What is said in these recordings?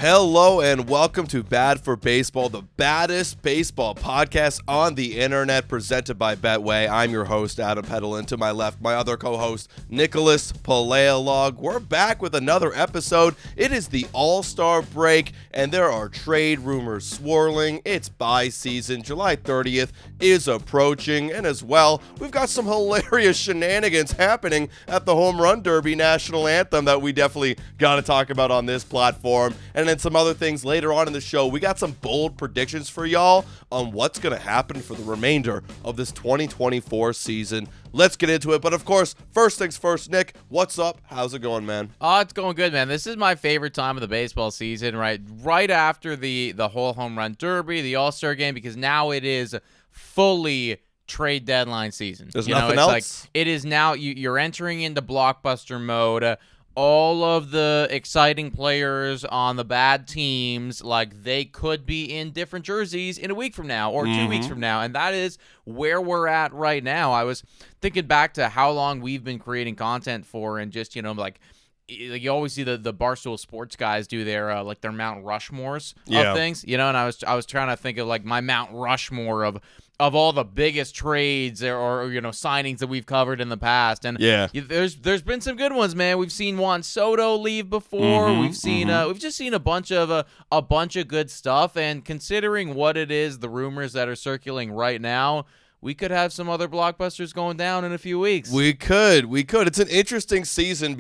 Hello and welcome to Bad for Baseball, the baddest baseball podcast on the internet, presented by Betway. I'm your host, Adam Peddle, and to my left, my other co-host, Nicholas Paleolog. We're back with another episode. It is the All-Star break, and there are trade rumors swirling. It's bye season. July 30th is approaching, and as well, we've got some hilarious shenanigans happening at the Home Run Derby national anthem that we definitely got to talk about on this platform. And then some other things later on in the show. We got some bold predictions for y'all on what's going to happen for the remainder of this 2024 season. Let's get into it. But of course, first things first, Nick, what's up? How's it going, man? Oh, it's going good, man. This is my favorite time of the baseball season, right after the whole Home Run Derby, the All-Star game, because now it is fully trade deadline season. There's nothing else? It is now, you're entering into blockbuster mode. All of the exciting players on the bad teams, they could be in different jerseys in a week from now or 2 weeks from now, and that is where we're at right now. I was thinking back to how long we've been creating content for, and just, you always see the Barstool Sports guys do their their Mount Rushmores of things, and I was trying to think of my Mount Rushmore of all the biggest trades or signings that we've covered in the past, and there's been some good ones, man. We've seen Juan Soto leave before. We've just seen a bunch of good stuff, and considering what it is, the rumors that are circulating right now, we could have some other blockbusters going down in a few weeks. We could. It's an interesting season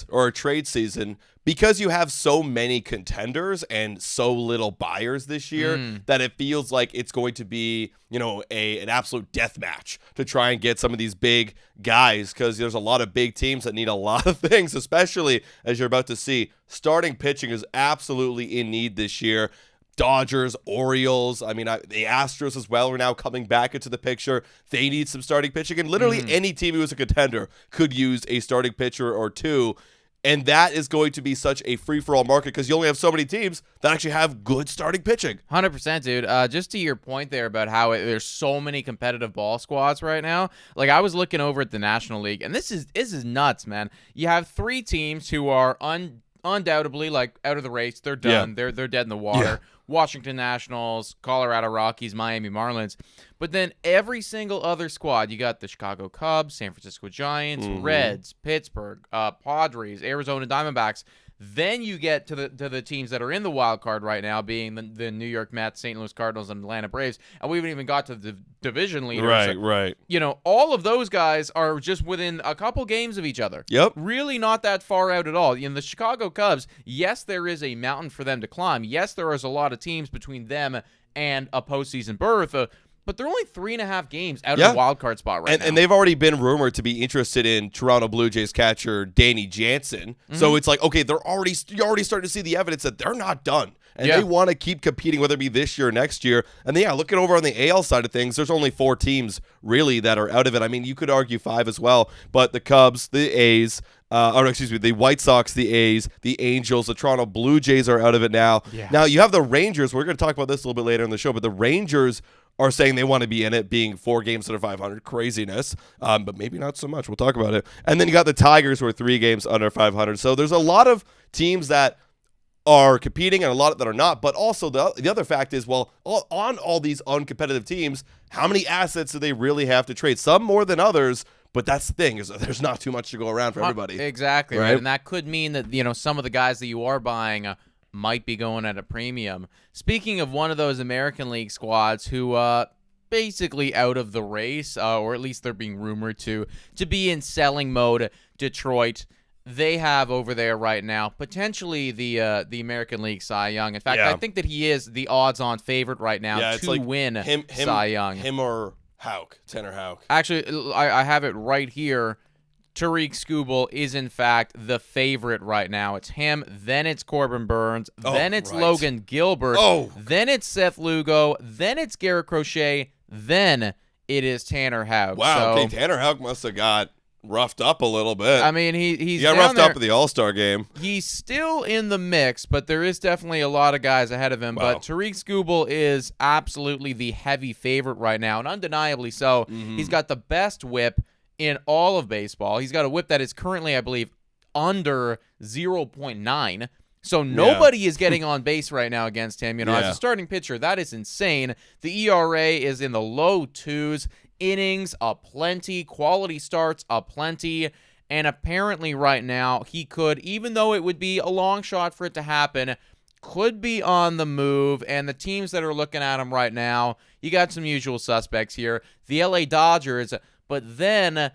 or a trade season, because you have so many contenders and so little buyers this year that it feels like it's going to be, an absolute death match to try and get some of these big guys, because there's a lot of big teams that need a lot of things, especially as you're about to see. Starting pitching is absolutely in need this year. Dodgers, Orioles, the Astros as well are now coming back into the picture. They need some starting pitching, and literally any team who is a contender could use a starting pitcher or two. And that is going to be such a free-for-all market, because you only have so many teams that actually have good starting pitching. 100%, dude. Just to your point there about how there's so many competitive ball squads right now. I was looking over at the National League, and this is nuts, man. You have three teams who are undoubtedly out of the race. They're done. Yeah. They're dead in the water. Yeah. Washington Nationals, Colorado Rockies, Miami Marlins. But then every single other squad, you got the Chicago Cubs, San Francisco Giants, Reds, Pittsburgh, Padres, Arizona Diamondbacks. Then you get to the teams that are in the wild card right now, being the New York Mets, St. Louis Cardinals, and Atlanta Braves. And we haven't even got to the division leaders. Right. All of those guys are just within a couple games of each other. Yep. Really not that far out at all. In the Chicago Cubs, yes, there is a mountain for them to climb. Yes, there is a lot of teams between them and a postseason berth. But they're only 3.5 games out of the wild card spot right now. And they've already been rumored to be interested in Toronto Blue Jays catcher Danny Jansen. So it's okay, you're already starting to see the evidence that they're not done. And they want to keep competing, whether it be this year or next year. And looking over on the AL side of things, there's only 4 teams really that are out of it. You could argue 5 as well, but the Cubs, the A's, the White Sox, the A's, the Angels, the Toronto Blue Jays are out of it now. Yeah. Now you have the Rangers. We're going to talk about this a little bit later in the show, but the Rangers are saying they want to be in it, being 4 games under 500. Craziness, but maybe not so much. We'll talk about it. And then you got the Tigers, who are 3 games under 500. So there's a lot of teams that are competing and a lot that are not. But also the other fact is, on all these uncompetitive teams, how many assets do they really have to trade? Some more than others. But that's the thing, is that there's not too much to go around for everybody. Exactly, right? And that could mean that, some of the guys that you are buying might be going at a premium. Speaking of one of those American League squads who basically out of the race, or at least they're being rumored to be in selling mode, Detroit. They have over there right now potentially the American League Cy Young. In fact, I think that he is the odds-on favorite right now to win Cy Young. Him or Tanner Houck. Actually, I have it right here. Tariq Skubal is, in fact, the favorite right now. It's him, then it's Corbin Burns, then it's Logan Gilbert, then it's Seth Lugo, then it's Garrett Crochet, then it is Tanner Houck. Wow, okay, Tanner Houck must have got roughed up a little bit. He got roughed up at the All-Star game. He's still in the mix, but there is definitely a lot of guys ahead of him. Wow. But Tariq Skubal is absolutely the heavy favorite right now, and undeniably so. He's got the best whip in all of baseball. He's got a whip that is currently, I believe, under 0.9. So nobody is getting on base right now against him. As a starting pitcher, that is insane. The ERA is in the low 2s. Innings aplenty. Quality starts aplenty. And apparently right now he could, even though it would be a long shot for it to happen, could be on the move. And the teams that are looking at him right now, you got some usual suspects here. The LA Dodgers, but then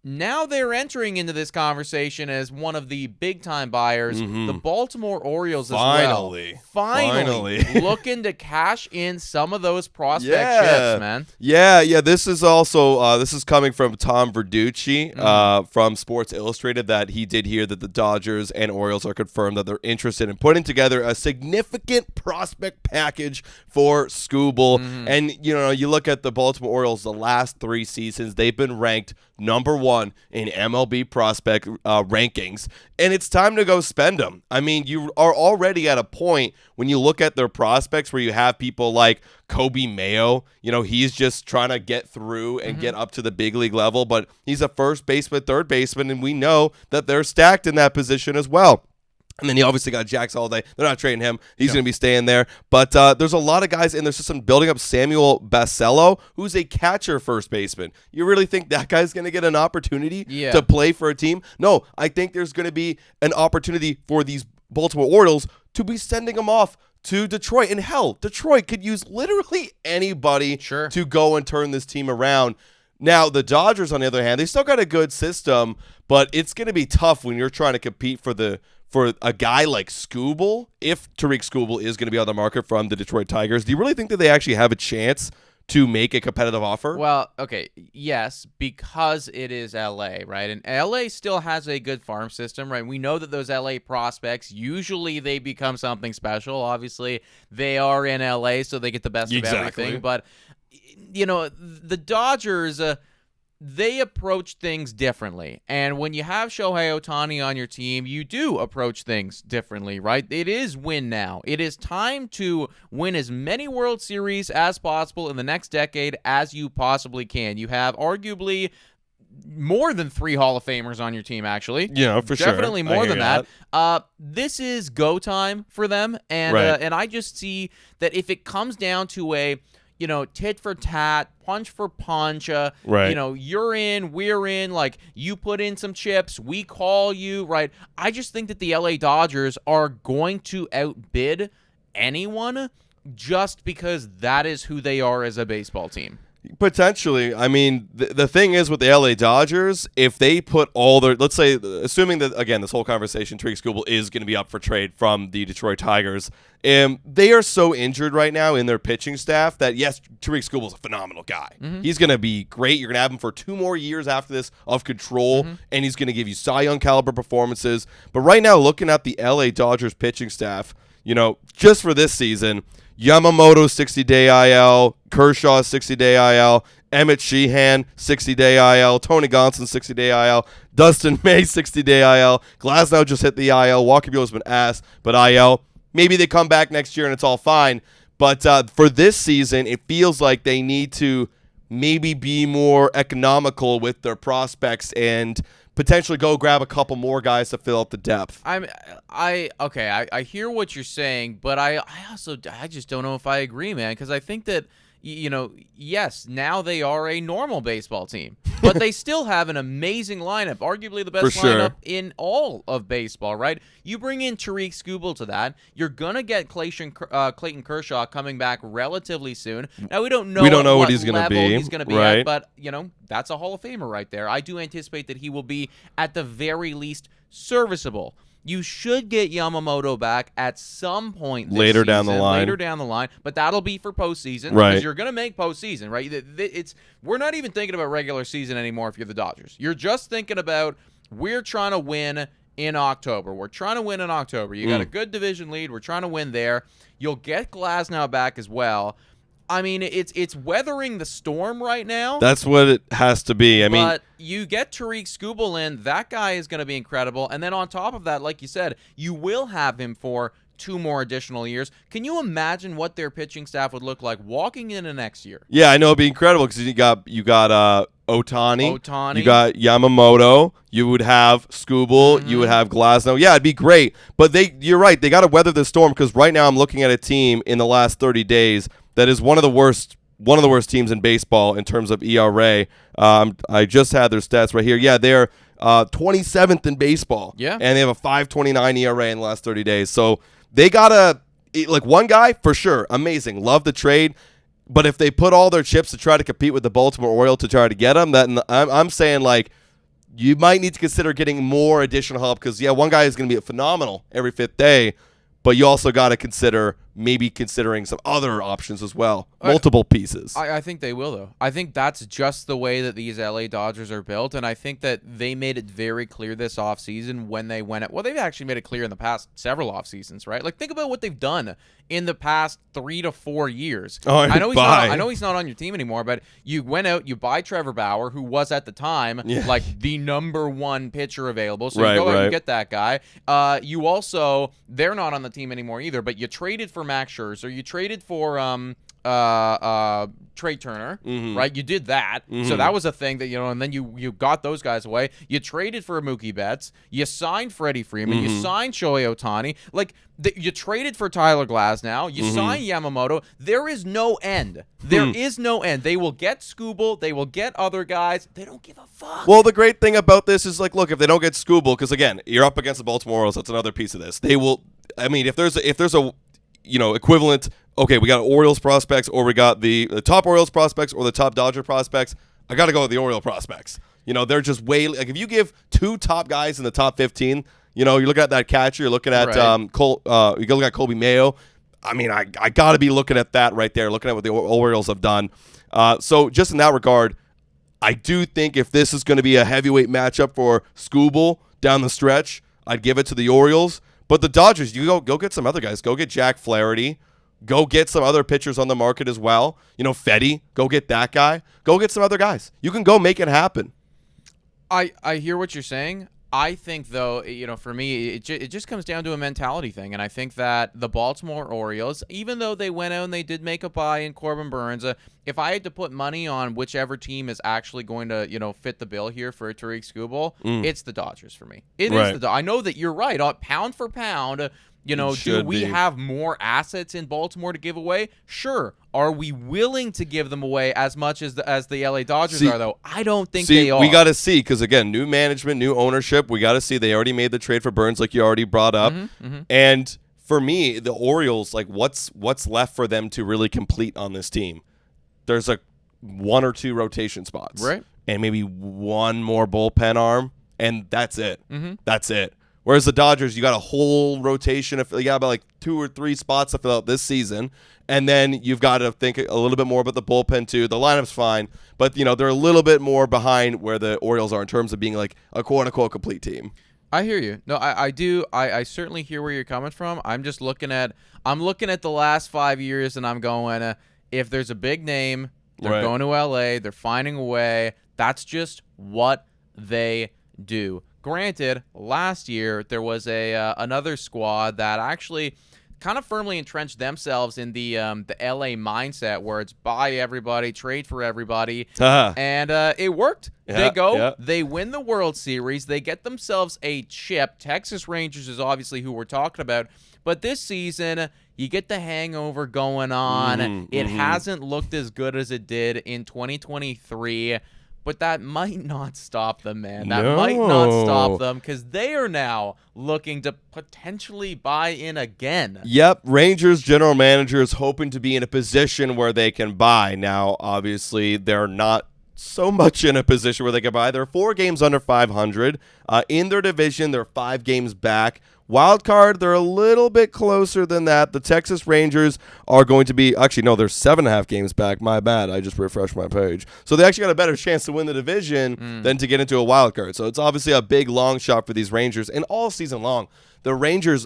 now they're entering into this conversation as one of the big-time buyers. The Baltimore Orioles as well. Finally. Looking to cash in some of those prospect chips, man. Yeah. This is also this is coming from Tom Verducci from Sports Illustrated, that he did hear that the Dodgers and Orioles are confirmed that they're interested in putting together a significant prospect package for Skubal. And, you look at the Baltimore Orioles, the last 3 seasons, they've been ranked number 1 in MLB prospect rankings, and it's time to go spend them. I mean, you are already at a point when you look at their prospects where you have people like Kobe Mayo. He's just trying to get through and get up to the big league level, but he's a first baseman, third baseman, and we know that they're stacked in that position as well. And then you obviously got Jax Holiday. They're not trading him. He's going to be staying there. But there's a lot of guys in their system building up. Samuel Basello, who's a catcher first baseman. You really think that guy's going to get an opportunity to play for a team? No, I think there's going to be an opportunity for these Baltimore Orioles to be sending him off to Detroit. And hell, Detroit could use literally anybody to go and turn this team around. Now, the Dodgers, on the other hand, they still got a good system, but it's going to be tough when you're trying to compete for a guy like Skubal. If Tariq Skubal is going to be on the market from the Detroit Tigers, do you really think that they actually have a chance to make a competitive offer? Well, okay, yes, because it is LA, right? And LA still has a good farm system, right? We know that those LA prospects, usually they become something special. Obviously, they are in LA, so they get the best of everything. But, the Dodgers, they approach things differently. And when you have Shohei Ohtani on your team, you do approach things differently, right? It is win now. It is time to win as many World Series as possible in the next decade as you possibly can. You have arguably more than 3 Hall of Famers on your team, actually. Yeah, for sure. Definitely more than that. This is go time for them. And and I just see that if it comes down to a tit for tat, punch for punch, you're in, we're in, like, you put in some chips, we call you, right? I just think that the LA Dodgers are going to outbid anyone just because that is who they are as a baseball team. Potentially. I mean, the thing is with the LA Dodgers, if they put all their, let's say, assuming that, again, this whole conversation, Tariq Skubal is going to be up for trade from the Detroit Tigers, they are so injured right now in their pitching staff that, yes, Tariq Skubal is a phenomenal guy. He's going to be great. You're going to have him for 2 more years after this of control, and he's going to give you Cy Young caliber performances. But right now, looking at the LA Dodgers pitching staff, just for this season, Yamamoto 60-day IL, Kershaw 60-day IL, Emmett Sheehan 60-day IL, Tony Gonsolin 60-day IL, Dustin May 60-day IL, Glasnow just hit the IL, Walker Buehler's been ass, but IL. Maybe they come back next year and it's all fine. But for this season, it feels like they need to maybe be more economical with their prospects and potentially go grab a couple more guys to fill out the depth. I hear what you're saying, but I just don't know if I agree, man, because I think that, yes, now they are a normal baseball team, but they still have an amazing lineup, arguably the best lineup in all of baseball, right? You bring in Tariq Skubal to that, you're going to get Clayton Kershaw coming back relatively soon. Now, we don't know what he's going to be right at, but, that's a Hall of Famer right there. I do anticipate that he will be, at the very least, serviceable. You should get Yamamoto back at some point this later season, down the line, but that'll be for postseason, right? Because you're going to make postseason, right? We're not even thinking about regular season anymore if you're the Dodgers. You're just thinking about, we're trying to win in October. We're trying to win in October. You got a good division lead. We're trying to win there. You'll get Glasnow back as well. I mean, it's weathering the storm right now. That's what it has to be. But you get Tariq Skubal in, that guy is going to be incredible. And then on top of that, like you said, you will have him for 2 more additional years. Can you imagine what their pitching staff would look like walking into next year? Yeah, I know it'd be incredible because you got Ohtani, you got Yamamoto, you would have Skubal, you would have Glasnow. Yeah, it'd be great. But you're right, they got to weather the storm because right now I'm looking at a team in the last 30 days that is one of the worst teams in baseball in terms of ERA. I just had their stats right here. Yeah, they're 27th in baseball. Yeah, and they have a 5.29 ERA in the last 30 days. So they gotta one guy for sure, amazing, love the trade. But if they put all their chips to try to compete with the Baltimore Orioles to try to get them, I'm saying you might need to consider getting more additional help because one guy is going to be phenomenal every 5th day, but you also got to consider maybe considering some other options as well, multiple pieces. I think they will, though. I think that's just the way that these LA Dodgers are built, and I think that they made it very clear this offseason when they went – well, they've actually made it clear in the past several offseasons, right? Like, think about what they've done in the past 3 to 4 years. I know he's not on your team anymore, but you went out, you buy Trevor Bauer, who was at the time like the number 1 pitcher available, so you go out and get that guy. You also – they're not on the team anymore either, but you traded for Max Scherzer, you traded for Trey Turner, right? You did that, so that was a thing that and then you got those guys away. You traded for Mookie Betts, you signed Freddie Freeman, you signed Shohei Ohtani, you traded for Tyler Glasnow, you signed Yamamoto. There is no end. There is no end. They will get Skubal, they will get other guys. They don't give a fuck. Well, the great thing about this is look, if they don't get Skubal, because again, you're up against the Baltimore Orioles. That's another piece of this. They will. I mean, if there's a equivalent. Okay, we got Orioles prospects, or we got the top Orioles prospects, or the top Dodger prospects. I got to go with the Oriole prospects. They're just way if you give 2 top guys in the top 15. You're looking at that catcher. You're looking at you look at Colby Mayo. I mean, I got to be looking at that right there. Looking at what the Orioles have done. So just in that regard, I do think if this is going to be a heavyweight matchup for Skubal down the stretch, I'd give it to the Orioles. But the Dodgers, you go get some other guys. Go get Jack Flaherty. Go get some other pitchers on the market as well. Fetty, go get that guy. Go get some other guys. You can go make it happen. I hear what you're saying. I think, though, for me, it just comes down to a mentality thing. And I think that the Baltimore Orioles, even though they went out and they did make a buy in Corbin Burns, if I had to put money on whichever team is actually going to, fit the bill here for Tariq Skubal, it's the Dodgers for me. It is I know that you're right. Pound for pound, do we have more assets in Baltimore to give away? Sure. Are we willing to give them away as much as the LA Dodgers are, though? I don't think they are. We got to see, because, again, new management, new ownership. We got to see. They already made the trade for Burns, like you already brought up. And for me, the Orioles, what's left for them to really complete on this team? There's 1 or 2 rotation spots. Right. And maybe 1 more bullpen arm, and that's it. That's it. Whereas the Dodgers, you got a whole rotation. You got about 2 or 3 spots to fill out this season. And then you've got to think a little bit more about the bullpen, too. The lineup's fine. But, they're a little bit more behind where the Orioles are in terms of being a quote-unquote complete team. I hear you. No, I do. I certainly hear where you're coming from. I'm just looking at the last 5 years, and I'm going, if there's a big name, they're going to L.A., they're finding a way. That's just what they do. Granted, last year there was another squad that actually kind of firmly entrenched themselves in the LA mindset, where it's buy everybody, trade for everybody, and it worked. They win the World Series, they get themselves a chip. Texas Rangers is obviously who we're talking about, but this season you get the hangover going on. It hasn't looked as good as it did in 2023. But that might not stop them, man. That might not stop them, because they are now looking to potentially buy in again. Yep, Rangers general manager is hoping to be in a position where they can buy. Now, obviously, they're not so much in a position where they can buy. They're 4 games under 500. In their division, they're 5 games back. Wild card, they're a little bit closer than that. The Texas Rangers are going to be, actually, no, they're 7.5 games back. My bad. I just refreshed my page. So they actually got a better chance to win the division than to get into a wild card. So it's obviously a big long shot for these Rangers. And all season long, the Rangers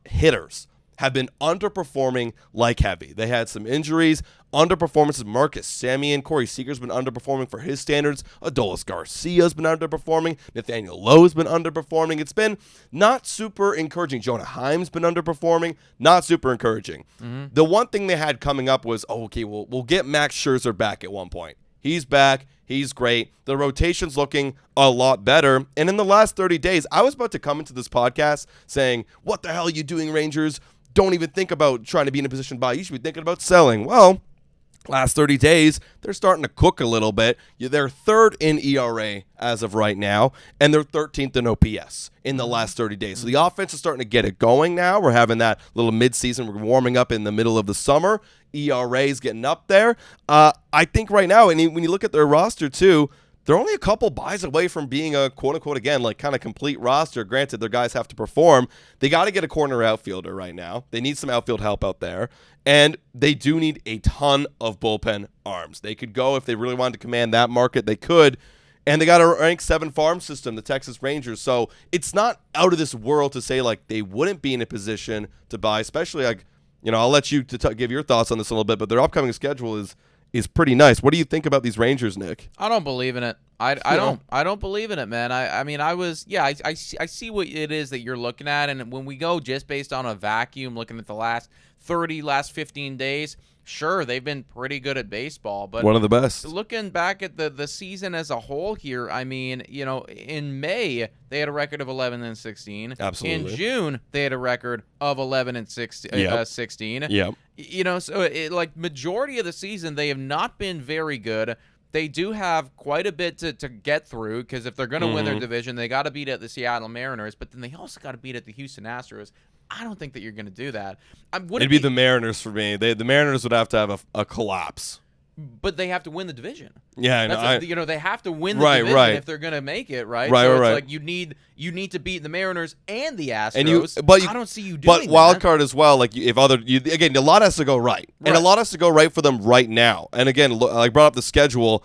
hitters have been underperforming like heavy. They had some injuries, underperformances. Marcus Semien, Corey Seager's been underperforming for his standards. Adolis Garcia's been underperforming. Nathaniel Lowe's been underperforming. It's been not super encouraging. Jonah Heim's been underperforming. Not super encouraging. The one thing they had coming up was, we'll get Max Scherzer back at one point. He's back. He's great. The rotation's looking a lot better. And in the last 30 days, I was about to come into this podcast saying, what the hell are you doing, Rangers? Don't even think about trying to be in a position to buy. You should be thinking about selling. Well, last 30 days, they're starting to cook a little bit. They're third in ERA as of right now, and they're 13th in OPS in the last 30 days. So the offense is starting to get it going now. We're having that little midseason. We're warming up in the middle of the summer. ERA is getting up there. I think right now, and when you look at their roster too, they're only a couple buys away from being a quote-unquote, again, like kind of complete roster. Granted, their guys have to perform. They got to get a corner outfielder right now. They need some outfield help out there. And they do need a ton of bullpen arms. They could go, if they really wanted to command that market, they could. And they got a ranked 7 farm system, the Texas Rangers. So it's not out of this world to say, like, they wouldn't be in a position to buy, especially, like, I'll let you give your thoughts on this a little bit, but their upcoming schedule is pretty nice. What do you think about these Rangers, Nick? I don't believe in it. I don't believe in it, man. I see what it is that you're looking at, and when we go just based on a vacuum, looking at the last 15 days, sure, they've been pretty good at baseball, but one of the best. Looking back at the season as a whole here, I mean, in May they had a record of 11-16. Absolutely. In June they had a record of 11-16. Yep. So majority of the season they have not been very good. They do have quite a bit to get through, because if they're going to win their division, they got to beat at the Seattle Mariners, but then they also got to beat at the Houston Astros. I don't think that you're going to do that. It'd be the Mariners for me. The Mariners would have to have a collapse. But they have to win the division. Yeah, I know. They have to win the division if they're going to make it, right? So it's like you need to beat the Mariners and the Astros. I don't see you doing that. But wild card as well. Like again, a lot has to go right, and a lot has to go right for them right now. And again, I brought up the schedule.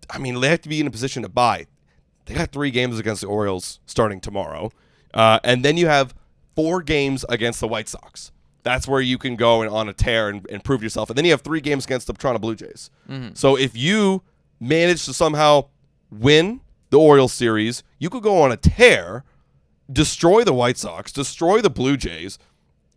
I mean, they have to be in a position to buy. They got 3 games against the Orioles starting tomorrow, and then you have 4 games against the White Sox. That's where you can go on a tear and prove yourself. And then you have 3 games against the Toronto Blue Jays. So if you manage to somehow win the Orioles series, you could go on a tear, destroy the White Sox, destroy the Blue Jays,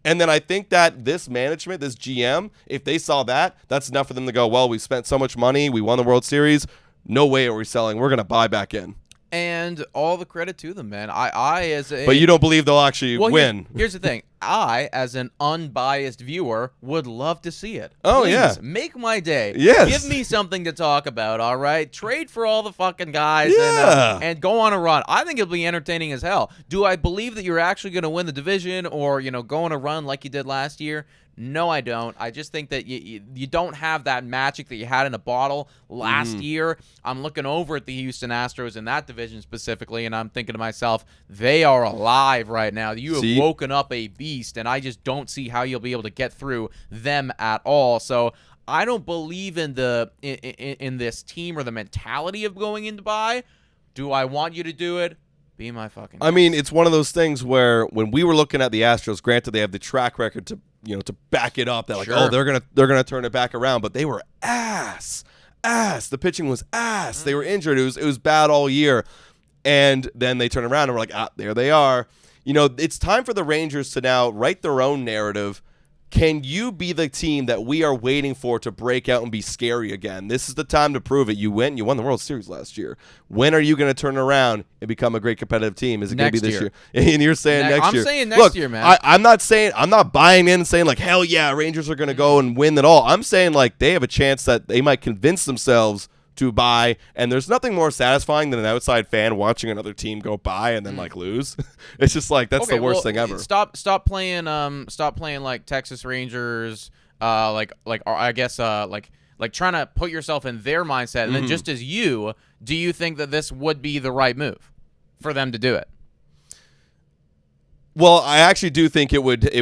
and then I think that this management, this GM, if they saw that, that's enough for them to go, well, we spent so much money, we won the World Series, no way are we selling. We're going to buy back in. And all the credit to them, man. But you don't believe they'll actually win. Here's the thing. I, as an unbiased viewer, would love to see it. Oh, Please, yeah. Make my day. Yes. Give me something to talk about, all right? Trade for all the fucking guys and go on a run. I think it'll be entertaining as hell. Do I believe that you're actually going to win the division or, go on a run like you did last year? No, I don't. I just think that you don't have that magic that you had in a bottle last year. I'm looking over at the Houston Astros in that division specifically, and I'm thinking to myself, they are alive right now. You have woken up a beast, and I just don't see how you'll be able to get through them at all. So I don't believe in this team or the mentality of going in to buy. Do I want you to do it? Be my fucking guest. I mean, it's one of those things where when we were looking at the Astros, granted they have the track record to back it up, that they're gonna turn it back around, but they were ass. The pitching was ass. They were injured. It was bad all year, and then they turn around and we're like, there they are. It's time for the Rangers to now write their own narrative. Can you be the team that we are waiting for to break out and be scary again? This is the time to prove it. You won the World Series last year. When are you going to turn around and become a great competitive team? Is it going to be this year? And you're saying next year. I'm saying next year, man. I'm not buying in and saying like, hell yeah, Rangers are going to go and win it all. I'm saying like they have a chance that they might convince themselves to buy, and there's nothing more satisfying than an outside fan watching another team go buy and then like lose. It's just like that's the worst thing ever. Stop playing like Texas Rangers, like trying to put yourself in their mindset, and then just as do you think that this would be the right move for them to do it? Well, I actually do think it would.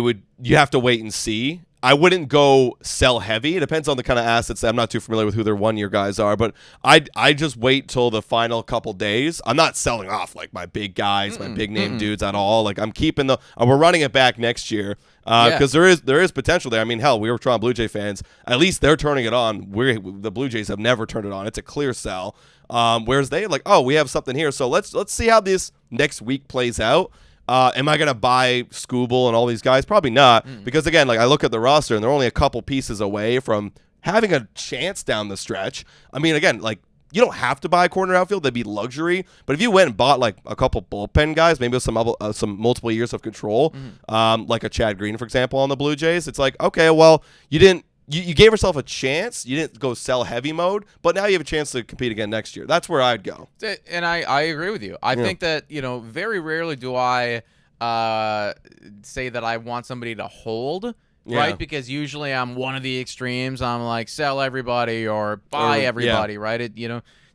You have to wait and see. I wouldn't go sell heavy. It depends on the kind of assets. I'm not too familiar with who their 1-year guys are, but I just wait till the final couple days. I'm not selling off like my big guys, my big name dudes at all. Like I'm keeping we're running it back next year because there is potential there. I mean, hell, we were Toronto Blue Jay fans. At least they're turning it on. The Blue Jays have never turned it on. It's a clear sell. Whereas they like, oh, we have something here. So let's see how this next week plays out. Am I going to buy Skubal and all these guys? Probably not. Because, again, like I look at the roster, and they're only a couple pieces away from having a chance down the stretch. I mean, again, like you don't have to buy a corner outfield. That'd be luxury. But if you went and bought like a couple bullpen guys, maybe with some multiple years of control, like a Chad Green, for example, on the Blue Jays, it's like, okay, well, you didn't. You gave yourself a chance. You didn't go sell heavy mode, but now you have a chance to compete again next year. That's where I'd go. And I agree with you. I think that, very rarely do I say that I want somebody to hold, right? Because usually I'm one of the extremes. I'm like, sell everybody or buy everybody, right?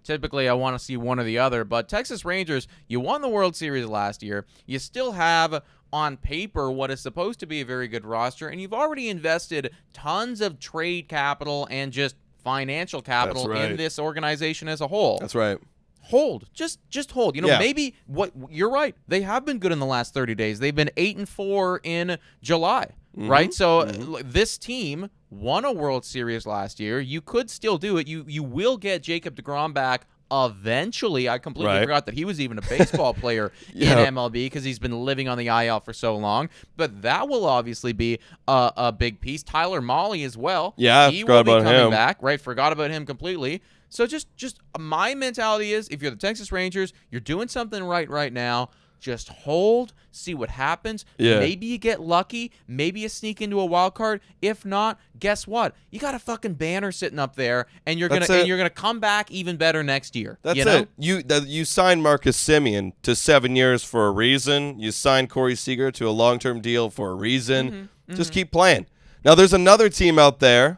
Typically I want to see one or the other. But Texas Rangers, you won the World Series last year. You still have on paper what is supposed to be a very good roster, and you've already invested tons of trade capital and just financial capital in this organization as a whole. That's right. Hold. Just hold. Maybe you're right. They have been good in the last 30 days. They've been 8-4 in July, right? So this team won a World Series last year. You could still do it. You will get Jacob deGrom back eventually. I completely forgot that he was even a baseball player in MLB because he's been living on the IL for so long. But that will obviously be a big piece. Tyler Mahle as well. Yeah, he will be coming back. Right, forgot about him completely. So just my mentality is, if you're the Texas Rangers, you're doing something right now. Just hold, see what happens. Yeah. Maybe you get lucky. Maybe you sneak into a wild card. If not, guess what? You got a fucking banner sitting up there, and you're gonna come back even better next year. That's it. You signed Marcus Semien to 7 years for a reason. You signed Corey Seager to a long-term deal for a reason. Just keep playing. Now, there's another team out there.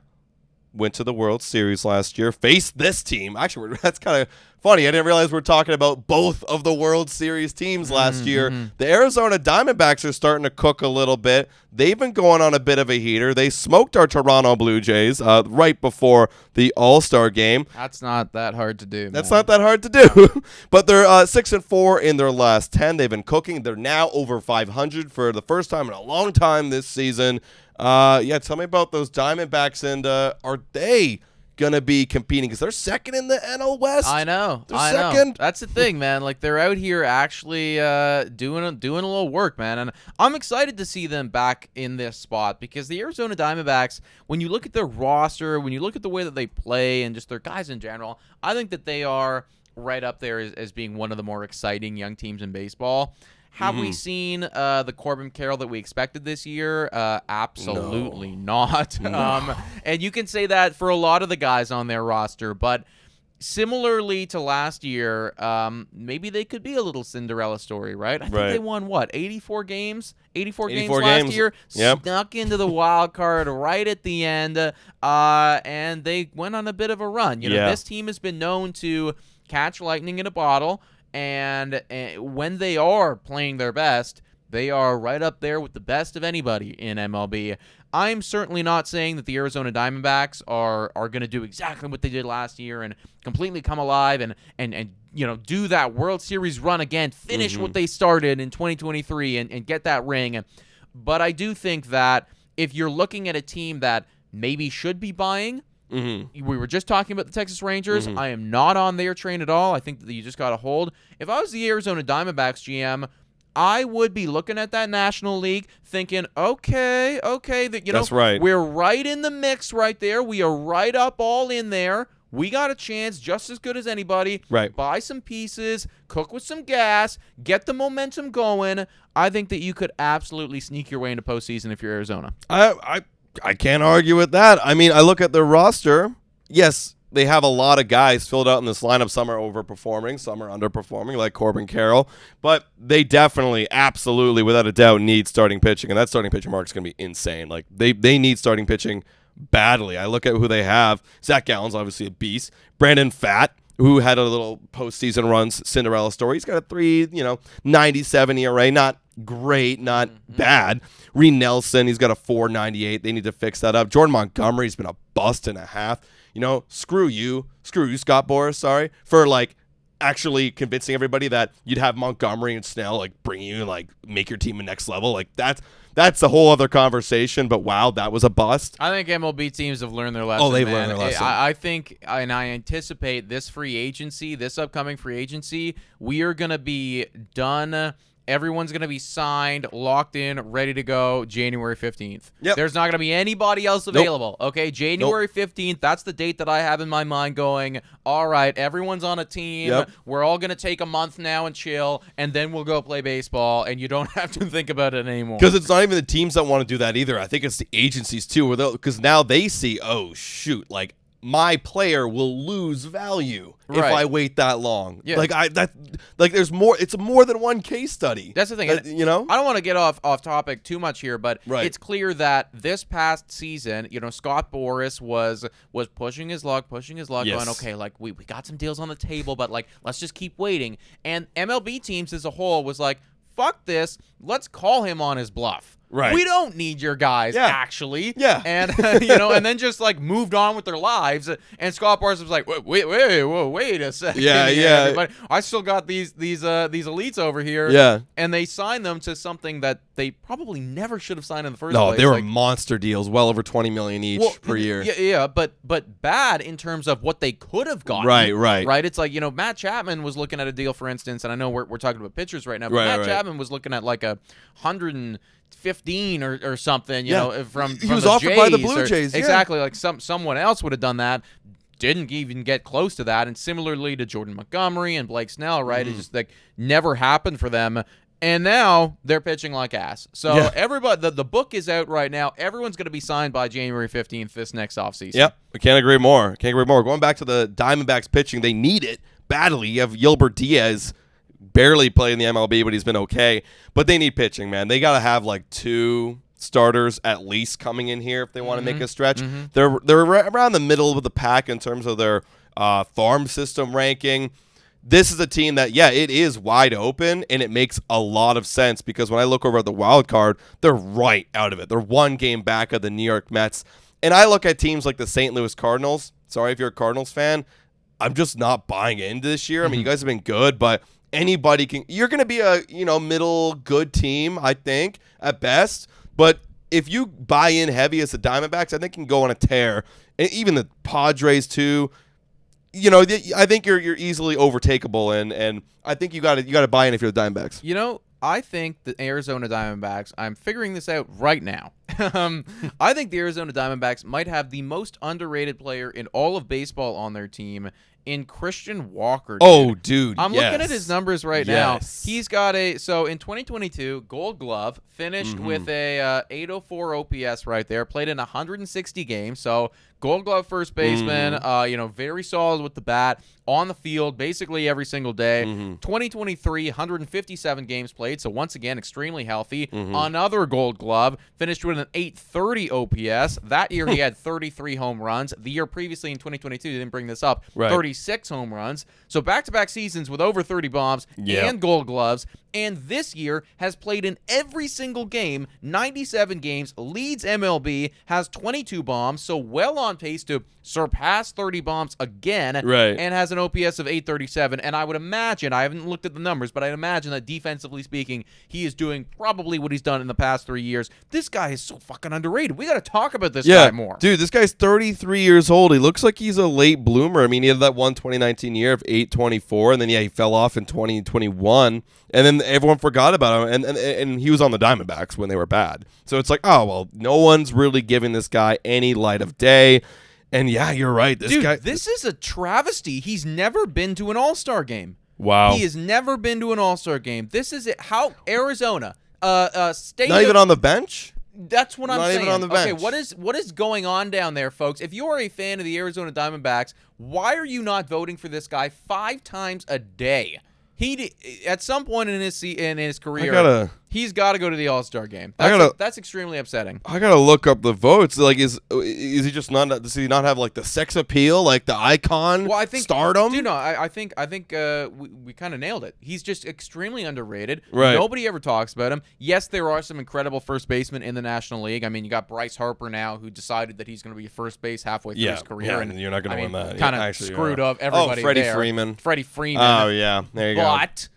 Went to the World Series last year. Faced this team. Actually, that's kind of funny. I didn't realize we're talking about both of the World Series teams last year. The Arizona Diamondbacks are starting to cook a little bit. They've been going on a bit of a heater. They smoked our Toronto Blue Jays right before the All-Star game. That's not that hard to do. That's not that hard to do. But they're 6-4 in their last 10. They've been cooking. They're now over 500 for the first time in a long time this season. Tell me about those Diamondbacks, and are they gonna be competing? Because they're second in the NL West. I know. They're second. That's the thing, man. Like, they're out here actually doing a little work, man. And I'm excited to see them back in this spot, because the Arizona Diamondbacks, when you look at their roster, when you look at the way that they play and just their guys in general, I think that they are right up there as being one of the more exciting young teams in baseball. Have we seen the Corbin Carroll that we expected this year? Absolutely not. No. And you can say that for a lot of the guys on their roster, but similarly to last year, maybe they could be a little Cinderella story, right? I think they won, 84 games? 84 games last year? Yep. Snuck into the wild card right at the end, and they went on a bit of a run. This team has been known to catch lightning in a bottle, and when they are playing their best, they are right up there with the best of anybody in MLB. I'm certainly not saying that the Arizona Diamondbacks are going to do exactly what they did last year and completely come alive and do that World Series run again, finish what they started in 2023 and get that ring. But I do think that if you're looking at a team that maybe should be buying, we were just talking about the Texas Rangers. I am not on their train at all. I think that you just got to hold. If I was the Arizona Diamondbacks GM, I would be looking at that National League thinking, okay, that That's right. We're right in the mix right there. We are right up all in there. We got a chance just as good as anybody. Right. Buy some pieces, cook with some gas, get the momentum going. I think that you could absolutely sneak your way into postseason if you're Arizona. I can't argue with that. I mean, I look at their roster. Yes, they have a lot of guys filled out in this lineup. Some are overperforming, some are underperforming, like Corbin Carroll. But they definitely, absolutely, without a doubt, need starting pitching. And that starting pitching mark is going to be insane. Like, they need starting pitching badly. I look at who they have. Zach Gallen's obviously a beast. Brandon Pfaadt, who had a little postseason runs Cinderella story. He's got a 3.97 ERA, not great, not bad. Reed Nelson, he's got a 4.98. They need to fix that up. Jordan Montgomery's been a bust and a half. Screw you, Scott Boras. Sorry for actually convincing everybody that you'd have Montgomery and Snell bring you and make your team a next level. That's a whole other conversation. But wow, that was a bust. I think MLB teams have learned their lesson. Oh, they've learned their lesson. I think, and I anticipate this upcoming free agency, we are going to be done. Everyone's going to be signed, locked in, ready to go January 15th. Yep. There's not going to be anybody else available. Nope. Okay, January 15th, that's the date that I have in my mind going, all right, everyone's on a team. Yep. We're all going to take a month now and chill, and then we'll go play baseball, and you don't have to think about it anymore. Because it's not even the teams that want to do that either. I think it's the agencies too, because now they see, oh, shoot, my player will lose value if I wait that long. Yeah. There's more. It's more than one case study. That's the thing. I don't want to get off topic too much here, but right. It's clear that this past season, Scott Boras was pushing his luck, yes. going, okay, we got some deals on the table, but let's just keep waiting. And MLB teams as a whole was like, fuck this, let's call him on his bluff. Right. We don't need your guys, actually. Yeah. And, and then just, moved on with their lives. And Scott Boras was like, wait a second. Yeah. Everybody. I still got these elites over here. Yeah. And they signed them to something that they probably never should have signed in the first place. place. No, they were monster deals, well over $20 million each per year. Yeah, but bad in terms of what they could have gotten. Right. It's Matt Chapman was looking at a deal, for instance, and I know we're talking about pitchers right now, but Matt Chapman was looking at a 115 or something, from he was the offered Jays by the Blue Jays. Exactly, someone else would have done that. Didn't even get close to that, and similarly to Jordan Montgomery and Blake Snell, right? It just never happened for them. And now they're pitching like ass. So everybody, the book is out right now. Everyone's going to be signed by January 15th this next offseason. Yep, I can't agree more. Going back to the Diamondbacks pitching, they need it badly. You have Gilbert Diaz barely playing the MLB, but he's been okay. But they need pitching, man. They got to have 2 starters at least coming in here if they want to make a stretch. They're around the middle of the pack in terms of their farm system ranking. This is a team that, it is wide open, and it makes a lot of sense because when I look over at the wild card, they're right out of it. They're 1 game back of the New York Mets. And I look at teams like the St. Louis Cardinals. Sorry if you're a Cardinals fan. I'm just not buying into this year. I mean, you guys have been good, but anybody can – you're going to be a, middle good team, I think, at best. But if you buy in heavy as the Diamondbacks, I think you can go on a tear. And even the Padres, too. I think you're easily overtakeable, and I think you got to buy in if you're the Diamondbacks. I think the Arizona Diamondbacks, I'm figuring this out right now. I think the Arizona Diamondbacks might have the most underrated player in all of baseball on their team in Christian Walker. Dude. I'm looking at his numbers right now. He's got in 2022, Gold Glove, finished with a 804 OPS right there, played in 160 games. So Gold Glove first baseman, very solid with the bat, on the field basically every single day. 2023, 157 games played, so once again, extremely healthy. Another Gold Glove, finished with an 830 OPS. That year he had 33 home runs. The year previously in 2022, they didn't bring this up, 36 home runs. So back-to-back seasons with over 30 bombs and Gold Gloves. And this year has played in every single game, 97 games, leads MLB, has 22 bombs, so well on pace to surpass 30 bombs again, and has an OPS of 837. And I would imagine, I haven't looked at the numbers, but I'd imagine that defensively speaking, he is doing probably what he's done in the past 3 years. This guy is so fucking underrated. We got to talk about this guy more. Dude, this guy's 33 years old. He looks like he's a late bloomer. I mean, he had that one 2019 year of 824, and then, he fell off in 2021. And then everyone forgot about him, and he was on the Diamondbacks when they were bad. So it's like, oh, well, no one's really giving this guy any light of day. And, you're right. This is a travesty. He's never been to an All-Star game. Wow. He has never been to an All-Star game. This is it. How Arizona, state not even on the bench? That's what I'm saying. Not even on the bench. Okay, what is going on down there, folks? If you are a fan of the Arizona Diamondbacks, why are you not voting for this guy 5 times a day? He at some point in his career, He's got to go to the All-Star game. That's extremely upsetting. I gotta look up the votes. Like, is he just not? Does he not have like the sex appeal, like the icon? Well, I think stardom. Dude, no, I think we kind of nailed it. He's just extremely underrated. Right. Nobody ever talks about him. Yes, there are some incredible first basemen in the National League. I mean, you got Bryce Harper now, who decided that he's going to be first base halfway through his career, and you're not going to win that. Kind of screwed up everybody. Freddie there. Freeman. Freddie Freeman. Oh yeah, there you go. But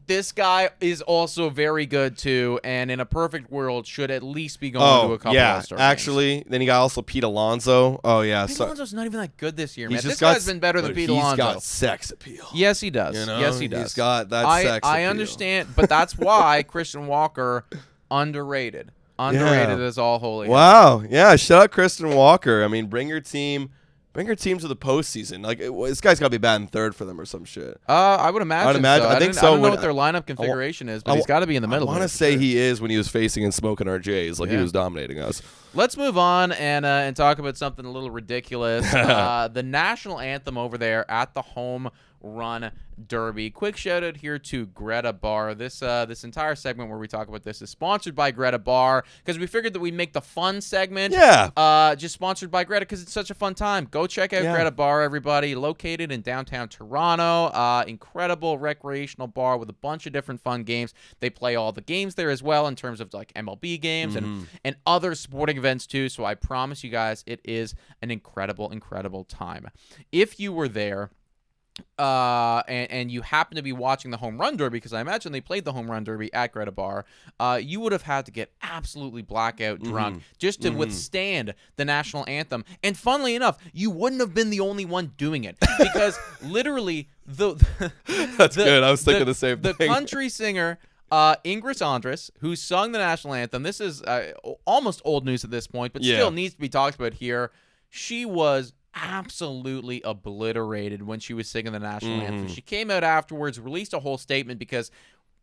this guy is also very good too, and in a perfect world should at least be going to a couple All-Star actually, then you got also Pete Alonso. Oh yeah, Pete Alonso's not even that good this year, man. This got, guy's been better than Pete Alonso. He's got sex appeal. Yes, he does. You know? Yes, he does. He's got that sex appeal. I understand, but that's why Christian Walker underrated. Underrated as all holy. Wow. Yeah. Shout out Christian Walker. I mean, bring your team to the postseason. Like, this guy's got to be batting third for them or some shit. I would imagine. So. I think so. I don't know what their lineup configuration is, but he's got to be in the middle. I want to say he is when he was facing and smoking our Jays. Like, he was dominating us. Let's move on and talk about something a little ridiculous. The national anthem over there at the Home Run Derby. Quick shout out here to Greta Barr. This entire segment where we talk about this is sponsored by Greta Barr because we figured that we'd make the fun segment. Just sponsored by Greta because it's such a fun time. Go check out Greta Barr, everybody. Located in downtown Toronto. Incredible recreational bar with a bunch of different fun games. They play all the games there as well in terms of like MLB games and other sporting events too. So I promise you guys it is an incredible, incredible time. If you were there and you happen to be watching the Home Run Derby, because I imagine they played the Home Run Derby at Greta Barr, you would have had to get absolutely blackout drunk just to withstand the national anthem. And funnily enough, you wouldn't have been the only one doing it because literally That's good. I was thinking the same thing. The country singer Ingrid Andress, who sung the national anthem, this is almost old news at this point, but still needs to be talked about here. She was absolutely obliterated when she was singing the national anthem. She came out afterwards, released a whole statement because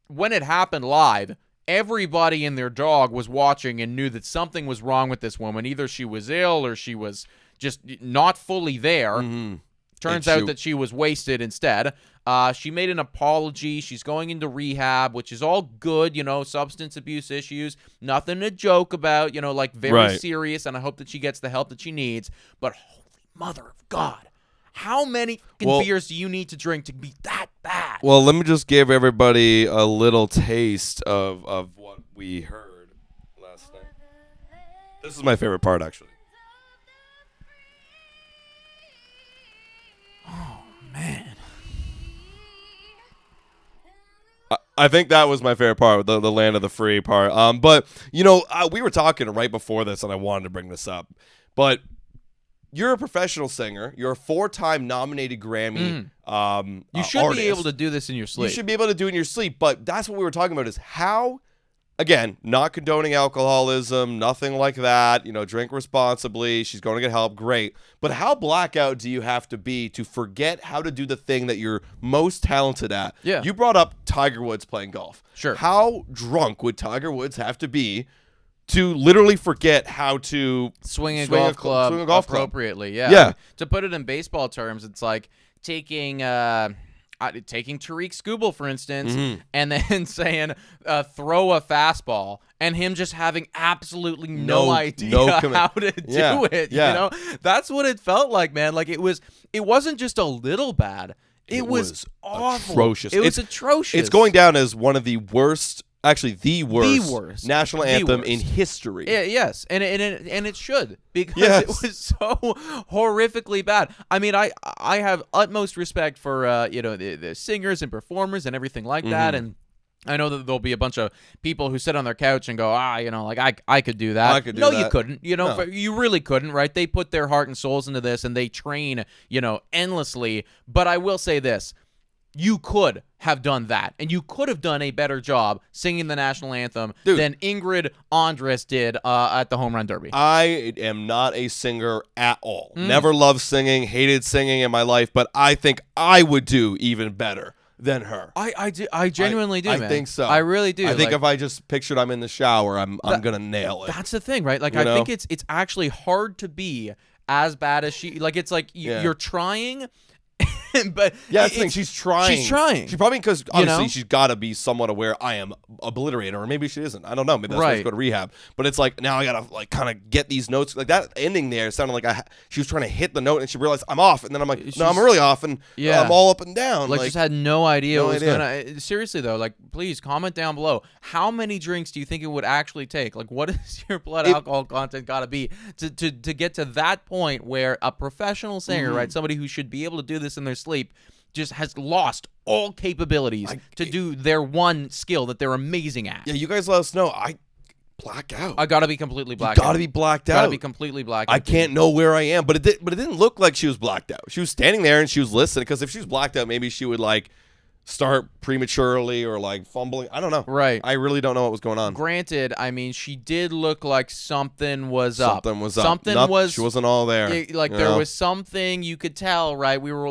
when it happened live, everybody and their dog was watching and knew that something was wrong with this woman. Either she was ill or she was just not fully there. Turns out that she was wasted instead. She made an apology. She's going into rehab, which is all good, substance abuse issues. Nothing to joke about, like very serious, and I hope that she gets the help that she needs. But holy mother of God, how many beers do you need to drink to be that bad? Well, let me just give everybody a little taste of what we heard last night. This is my favorite part, actually. Oh, man. I think that was my favorite part, the land of the free part. But, we were talking right before this, and I wanted to bring this up. But you're a professional singer. You're a 4-time nominated Grammy you should artist. be able to do this in your sleep. You should be able to do it in your sleep. But that's what we were talking about is how, again, not condoning alcoholism, nothing like that. Drink responsibly. She's going to get help. Great. But how blackout do you have to be to forget how to do the thing that you're most talented at? Yeah. You brought up Tiger Woods playing golf. Sure. How drunk would Tiger Woods have to be to literally forget how to swing a golf club appropriately? Yeah. To put it in baseball terms, it's like taking Tariq Skubal, for instance, and then saying throw a fastball, and him just having absolutely no idea how to do it. That's what it felt like, man. Like it wasn't just a little bad. It was awful. Atrocious. It was atrocious. It's going down as one of the worst. Actually, the worst national anthem in history. Yes, and it should, because it was so horrifically bad. I mean, I have utmost respect for the singers and performers and everything like that, and I know that there'll be a bunch of people who sit on their couch and go, I could do that. I could do that. You couldn't. No. You really couldn't, right? They put their heart and souls into this, and they train, endlessly. But I will say this. You could have done that, and you could have done a better job singing the national anthem than Ingrid Andress did at the Home Run Derby. I am not a singer at all. Never loved singing, hated singing in my life, but I think I would do even better than her. I genuinely do, man. I think so. I really do. I think if I just pictured I'm in the shower, I'm going to nail it. That's the thing, right? Like, I think it's actually hard to be as bad as she. Like, it's like you're trying... But yeah, that's the thing. She's trying. She's trying. She probably, because obviously she's got to be somewhat aware I am obliterator, or maybe she isn't. I don't know. Maybe that's why she go to rehab. But it's like, now I got to like kind of get these notes. Like that ending there sounded like she was trying to hit the note and she realized I'm off. And then I'm like, no, I'm really off. And I'm all up and down. Like just had no idea what was going on. Seriously, though, like, please comment down below. How many drinks do you think it would actually take? Like, what is your blood alcohol content got to be to get to that point where a professional singer, right, somebody who should be able to do this in their sleep, just has lost all capabilities to do their one skill that they're amazing at? Yeah, you guys let us know. I black out. I gotta be completely blacked out. Gotta be blacked out. Gotta be completely blacked out. I can't know where I am, but it didn't look like she was blacked out. She was standing there and she was listening, because if she was blacked out, maybe she would like start prematurely or like fumbling. I don't know. Right. I really don't know what was going on. Granted, I mean, she did look like something was up. Something was up. Something was. She wasn't all there. There was something you could tell, right? We were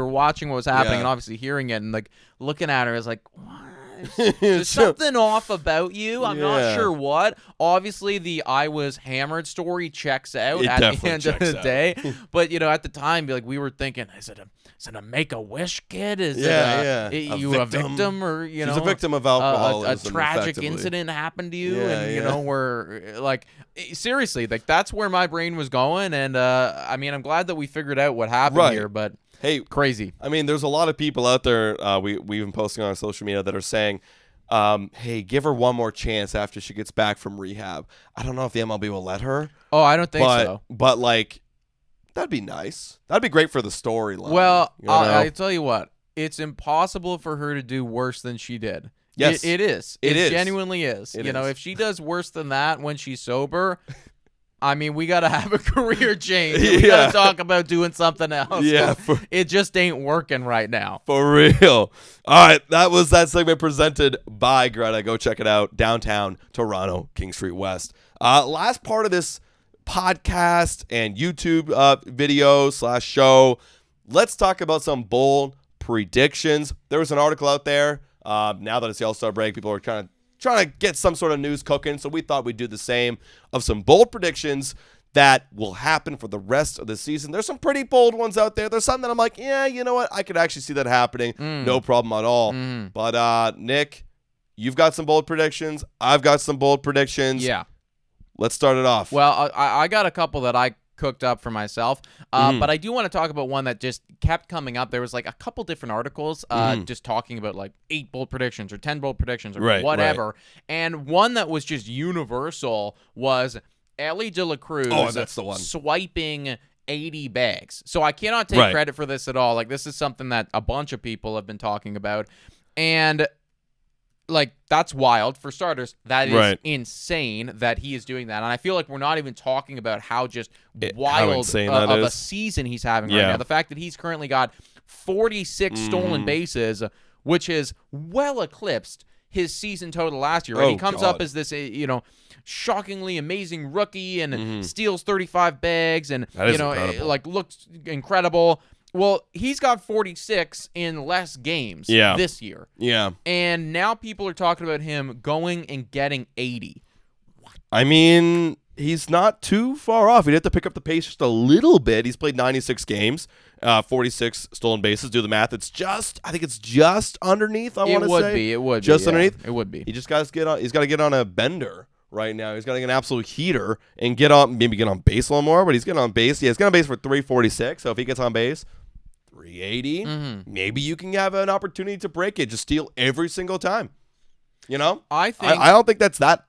watching what was happening and obviously hearing it and like looking at her as like, what? There's something off about you. I'm not sure what. Obviously, the I was hammered story checks out at the end of the day. But, at the time, we were thinking, is it a Make-A-Wish kid? Is you a victim? Or, she's a victim of alcoholism. A tragic incident happened to you. And, we're like, seriously, like that's where my brain was going. And, I mean, I'm glad that we figured out what happened here. But hey, crazy. I mean, there's a lot of people out there we've been posting on our social media that are saying, hey, give her one more chance after she gets back from rehab. I don't know if the MLB will let her. Oh, I don't think so. But, like, that'd be nice. That'd be great for the storyline. Well, I tell you what. It's impossible for her to do worse than she did. Yes. It is. It is. Genuinely is. If she does worse than that when she's sober... I mean, we got to have a career change. We got to talk about doing something else. Yeah. It just ain't working right now. For real. All right. That was that segment presented by Greta. Go check it out. Downtown Toronto, King Street West. Last part of this podcast and YouTube video / show. Let's talk about some bold predictions. There was an article out there. Now that it's the All-Star break, people are trying to get some sort of news cooking, so we thought we'd do the same of some bold predictions that will happen for the rest of the season. There's some pretty bold ones out there. There's some that I'm like, yeah, you know what? I could actually see that happening. No problem at all. But, Nick, you've got some bold predictions. I've got some bold predictions. Yeah. Let's start it off. Well, I got a couple that I cooked up for myself, but I do want to talk about one that just kept coming up. There was like a couple different articles just talking about like 8 bold predictions or 10 bold predictions or whatever, and one that was just universal was Ellie De La Cruz that's the one. swiping 80 bags. So I cannot take credit for this at all. Like, this is something that a bunch of people have been talking about, and like, that's wild. For starters, that is insane that he is doing that. And I feel like we're not even talking about how just wild of a season he's having right now. The fact that he's currently got 46 stolen bases, which is well eclipsed his season total last year. Right? He comes up as this, shockingly amazing rookie and steals 35 bags and, like, looks incredible. Well, he's got 46 in less games this year. Yeah. And now people are talking about him going and getting 80. What? I mean, he's not too far off. He'd have to pick up the pace just a little bit. He's played 96 games, 46 stolen bases. Do the math. I think it's just underneath, I want to say. It would be. Just underneath? It would be. He just got to he's got to get on a bender right now. He's got to get an absolute heater and get on base a little more, but he's getting on base. Yeah, he's getting on base for 346, so if he gets on base, 380, maybe you can have an opportunity to break it. Just steal every single time. I don't think that's that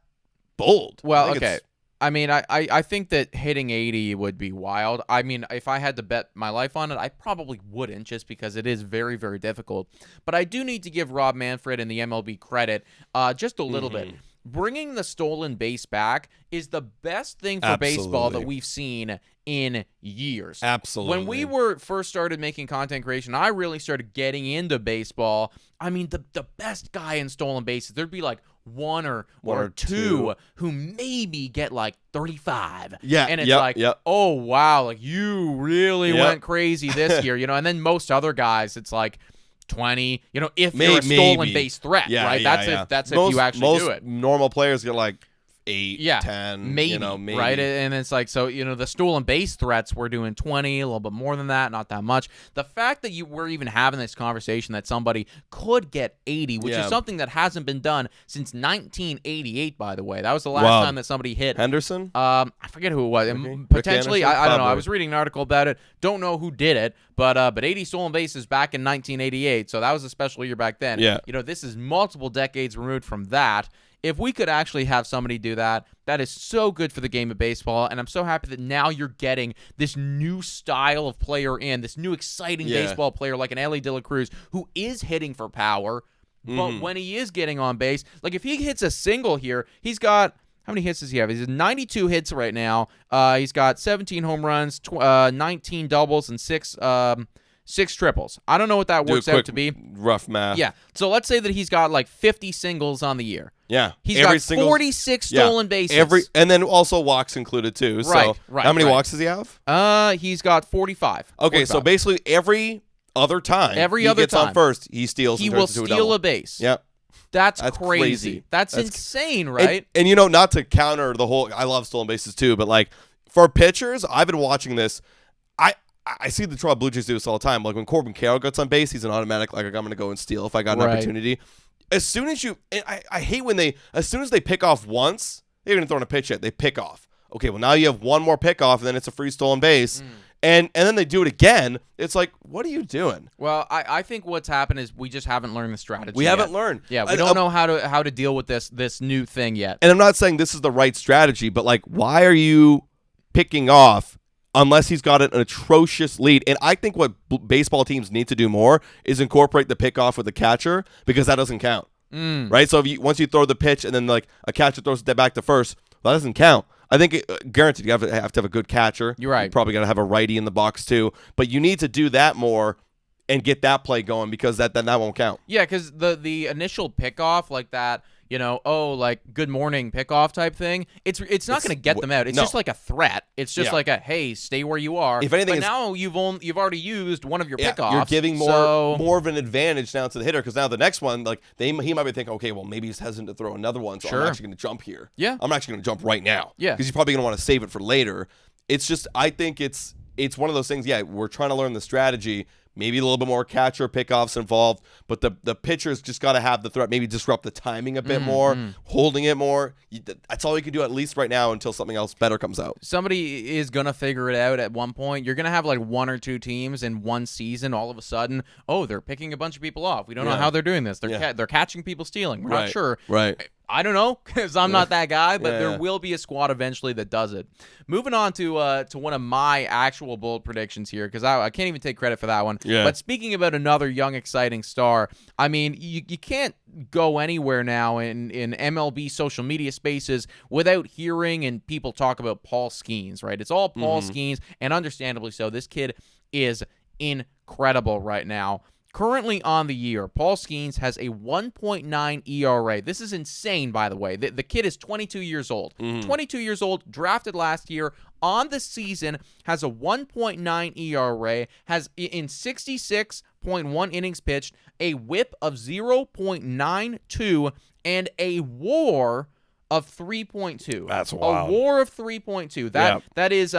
bold. Well, okay. I mean, I think that hitting 80 would be wild. I mean, if I had to bet my life on it, I probably wouldn't, just because it is very, very difficult. But I do need to give Rob Manfred and the MLB credit just a little bit. Bringing the stolen base back is the best thing for baseball that we've seen in years. Absolutely. When we first started making content creation, I really started getting into baseball. I mean, the best guy in stolen bases, there'd be like one or two who maybe get like 35. Yeah. And it's oh, wow, like you really went crazy this year, and then most other guys, it's like 20, if you're a stolen base threat, right? That's if you actually do it. Most normal players get like 8, Yeah, 10, maybe, maybe. right? And it's like, so, the stolen base threats, we're doing 20, a little bit more than that, not that much. The fact that we're even having this conversation that somebody could get 80, which is something that hasn't been done since 1988, by the way. That was the last time that somebody hit. Henderson? I forget who it was. Rick Potentially, Anderson? I don't know. I Probably. was reading an article about it. Don't know who did it, but 80 stolen bases back in 1988, so that was a special year back then. Yeah. This is multiple decades removed from that. If we could actually have somebody do that, that is so good for the game of baseball, and I'm so happy that now you're getting this new style of player this new exciting baseball player like an Ellie De La Cruz, who is hitting for power, but when he is getting on base, like if he hits a single here, he's got... How many hits does he have? He's 92 hits right now. He's got 17 home runs, 19 doubles, and 6 triples. I don't know what that works out to be. Rough math. Yeah. So let's say that he's got like 50 singles on the year. Yeah. He's got 46 stolen bases. And then also walks included too. Right. How many walks does he have? He's got 45. Okay, 45. so basically every other time he gets on first, he steals. He and will turns into steal a a base. Yep. That's crazy. That's insane, right? And not to counter the whole, I love stolen bases too, but like for pitchers, I've been watching this. I see the Toronto Blue Jays do this all the time. Like when Corbin Carroll gets on base, he's an automatic, like I'm going to go and steal if I got an opportunity. As soon as I hate when as soon as they pick off once, they haven't even thrown a pitch yet, they pick off. Okay, well now you have one more pickoff, and then it's a free stolen base. And then they do it again. It's like, what are you doing? Well, I think what's happened is we just haven't learned the strategy. We haven't learned. Yeah, we don't know how to deal with this new thing yet. And I'm not saying this is the right strategy, but like, why are you picking off unless he's got an atrocious lead? And I think what baseball teams need to do more is incorporate the pickoff with the catcher, because that doesn't count. Right? So once you throw the pitch and then like a catcher throws it back to first, that doesn't count. I think guaranteed you have to have a good catcher. You're right. You probably got to have a righty in the box too. But you need to do that more and get that play going, because that won't count. Yeah, because the initial pickoff like that, like good morning pickoff type thing, it's not going to get them out. It's just like a threat. It's just like a, hey, stay where you are. If anything, but now you've already used one of your pickoffs. You're giving more of an advantage now to the hitter, because now the next one, like he might be thinking, okay, well maybe he's hesitant to throw another one, so I'm actually going to jump here. Yeah, I'm actually going to jump right now. Yeah, because he's probably going to want to save it for later. It's just, I think it's one of those things. Yeah, we're trying to learn the strategy. Maybe a little bit more catcher pickoffs involved, but the pitcher's just got to have the threat. Maybe disrupt the timing a bit more, holding it more. That's all you can do, at least right now, until something else better comes out. Somebody is going to figure it out at one point. You're going to have like one or two teams in one season all of a sudden, they're picking a bunch of people off. We don't know how they're doing this. They're catching people stealing. We're not sure. Right. I don't know, because I'm not that guy, but there will be a squad eventually that does it. Moving on to one of my actual bold predictions here, because I can't even take credit for that one. Yeah. But speaking about another young, exciting star, I mean, you can't go anywhere now in MLB social media spaces without hearing and people talk about Paul Skenes, right? It's all Paul Skenes, and understandably so. This kid is incredible right now. Currently on the year, Paul Skenes has a 1.9 ERA. This is insane, by the way. The kid is 22 years old. 22 years old, drafted last year. On the season, has a 1.9 ERA, has in 66.1 innings pitched, a whip of 0.92, and a WAR of 3.2. That's wild. A WAR of 3.2. That is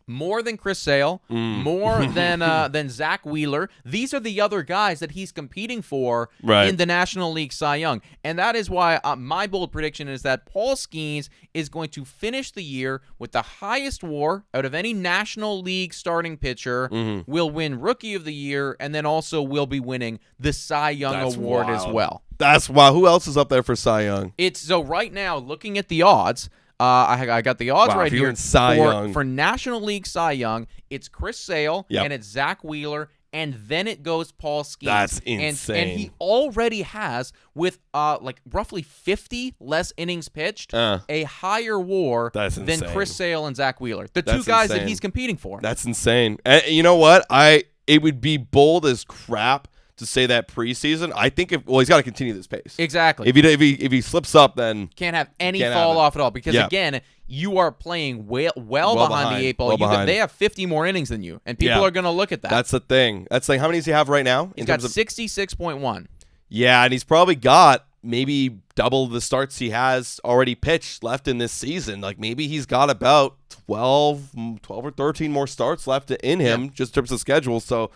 more than Chris Sale, more than Zach Wheeler. These are the other guys that he's competing for in the National League Cy Young. And that is why my bold prediction is that Paul Skenes is going to finish the year with the highest WAR out of any National League starting pitcher, will win Rookie of the Year, and then also will be winning the Cy Young Award as well. That's wild. Who else is up there for Cy Young? So right now, looking at the odds, I got the odds right here for National League Cy Young. It's Chris Sale, and it's Zach Wheeler, and then it goes Paul Skenes. That's insane. And he already has, with like roughly 50 less innings pitched, a higher WAR than Chris Sale and Zach Wheeler. The two guys that he's competing for. That's insane. And you know what? It would be bold as crap to say that preseason. I think he's got to continue this pace. Exactly. If he slips up, then can't have any fall off at all, because again, you are playing well behind the eight ball. They have 50 more innings than you, and people are going to look at that. That's the thing. How many does he have right now? He's got 66.1. Yeah, and he's probably got maybe double the starts he has already pitched left in this season. Like maybe he's got about 12 or 13 more starts left in him just in terms of schedule. So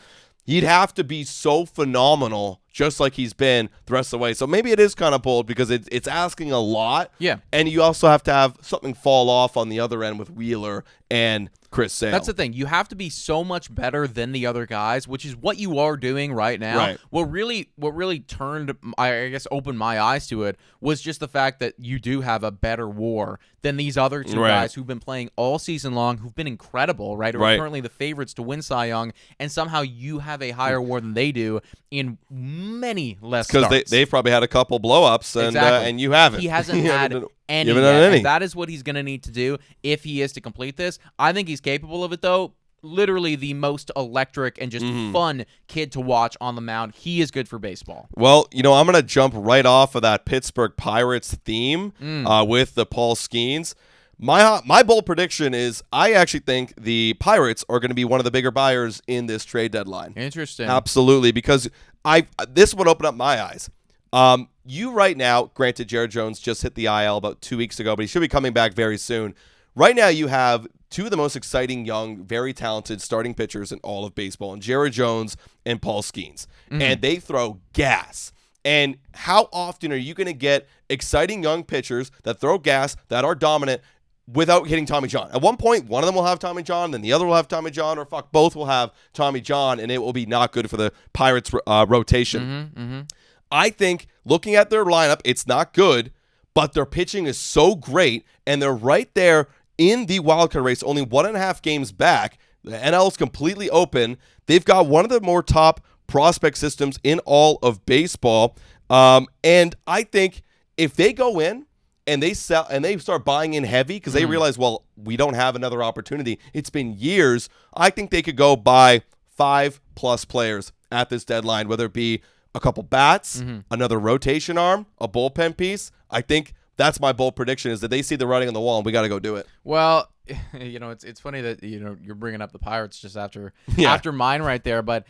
he'd have to be so phenomenal just like he's been the rest of the way. So maybe it is kind of bold because it's asking a lot. Yeah. And you also have to have something fall off on the other end with Wheeler and Chris Sale. That's the thing. You have to be so much better than the other guys, which is what you are doing right now. Right. What really turned, I guess, opened my eyes to it was just the fact that you do have a better WAR than these other two guys who've been playing all season long, who've been incredible, right? Who are currently the favorites to win Cy Young, and somehow you have a higher WAR than they do in many less starts. Because they've probably had a couple blow-ups, and you haven't. He hasn't had any yet. And that is what he's going to need to do if he is to complete this. I think he's capable of it, though. Literally the most electric and just fun kid to watch on the mound. He is good for baseball. Well, I'm going to jump right off of that Pittsburgh Pirates theme with the Paul Skenes. My bold prediction is I actually think the Pirates are going to be one of the bigger buyers in this trade deadline. Interesting. Absolutely, because this would open up my eyes. You right now, granted, Jared Jones just hit the IL about 2 weeks ago, but he should be coming back very soon. Right now, you have two of the most exciting, young, very talented starting pitchers in all of baseball, and Jared Jones and Paul Skenes. And they throw gas. And how often are you going to get exciting young pitchers that throw gas, that are dominant, without hitting Tommy John? At one point, one of them will have Tommy John, then the other will have Tommy John, or both will have Tommy John, and it will be not good for the Pirates' rotation. I think, looking at their lineup, it's not good, but their pitching is so great, and they're right there in the wildcard race, only 1.5 games back. The NL is completely open. They've got one of the more top prospect systems in all of baseball. And I think if they go in and they sell and they start buying in heavy because they realize, well, we don't have another opportunity. It's been years. I think they could go buy 5+ players at this deadline, whether it be a couple bats, another rotation arm, a bullpen piece. I think that's my bold prediction, is that they see the writing on the wall and we got to go do it. Well, it's funny that you're bringing up the Pirates just after mine right there, but